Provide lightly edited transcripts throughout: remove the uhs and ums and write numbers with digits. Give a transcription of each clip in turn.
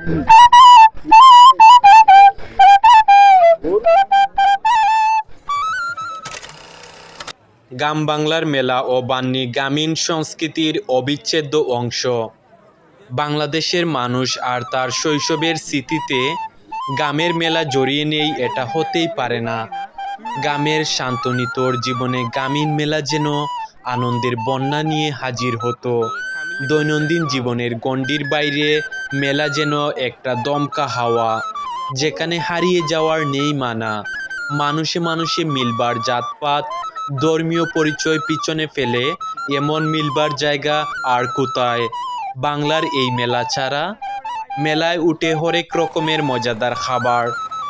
গ্রাম বাংলার মেলা ও বান্নি গ্রামীণ সংস্কৃতির অবিচ্ছেদ্য অংশ। বাংলাদেশের মানুষ আর তার শৈশবের স্মৃতিতে গ্রামের মেলা জড়িয়ে নেই, এটা হতেই পারে না। গ্রামের শান্তনিতর জীবনে গ্রামীণ মেলা যেন আনন্দের বন্যা নিয়ে হাজির হতো। দৈনন্দিন জীবনের গণ্ডির বাইরে মেলা যেন একটা দমকা হাওয়া, যেখানে হারিয়ে যাওয়ার নেই মানা। মানুষে মানুষে মিলবার জাতপাত, ধর্মীয় পরিচয় পিছনে ফেলে এমন মিলবার জায়গা আর কোথায়? বাংলার এই মেলা ছাড়া। মেলায় উঠে হরেক রকমের মজাদার খাবার,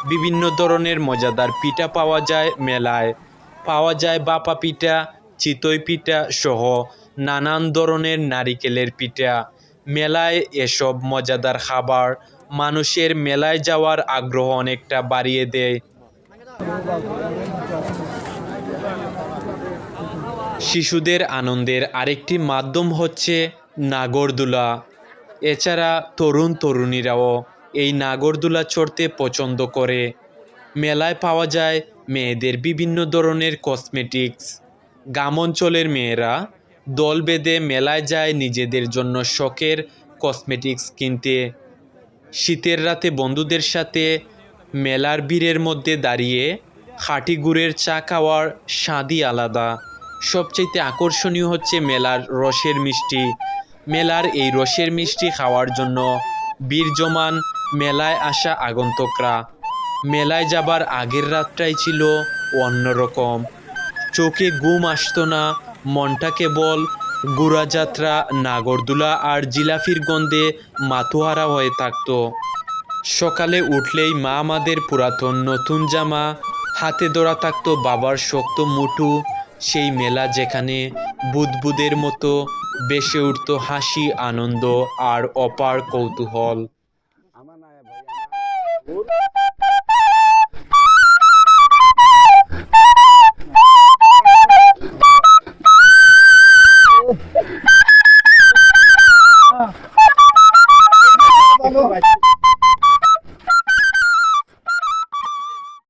বিভিন্ন ধরনের মজাদার পিঠা পাওয়া যায় মেলায়। পাওয়া যায় ভাপা পিঠা, চিতই পিঠা সহ নানান ধরনের নারিকেলের পিঠা। মেলায় এসব মজাদার খাবার মানুষের মেলায় যাওয়ার আগ্রহ অনেকটা বাড়িয়ে দেয়। শিশুদের আনন্দের আরেকটি মাধ্যম হচ্ছে নাগরদোলা। এছাড়া তরুণ তরুণীরাও এই নাগরদোলা চড়তে পছন্দ করে। মেলায় পাওয়া যায় মেয়েদের বিভিন্ন ধরনের কসমেটিক্স। গ্রাম অঞ্চলের মেয়েরা দল বেঁধে মেলায় যায় নিজেদের জন্য শখের কসমেটিক্স কিনতে। শীতের রাতে বন্ধুদের সাথে মেলার ভিড়ের মধ্যে দাঁড়িয়ে খাঁটি গুড়ের চা খাওয়ার স্বাদই আলাদা। সবচেয়ে আকর্ষণীয় হচ্ছে মেলার রসের মিষ্টি। মেলার এই রসের মিষ্টি খাওয়ার জন্য ভিড় জমান মেলায় আসা আগন্তুকরা। মেলায় যাবার আগের রাতটাই ছিল অন্যরকম। চোখে ঘুম আসতো না, মনটা কেবল ঘোড়াযাত্রা, নাগরদোলা আর জিলাপির গন্ধে মাথোহারা হয়ে থাকতো। সকালে উঠলেই মা আমাদের পুরাতন নতুন জামা, হাতে ধরা থাকতো বাবার শক্ত মুঠো। সেই মেলা যেখানে বুদবুদের মতো বেসে উঠত হাসি, আনন্দ আর অপার কৌতূহল।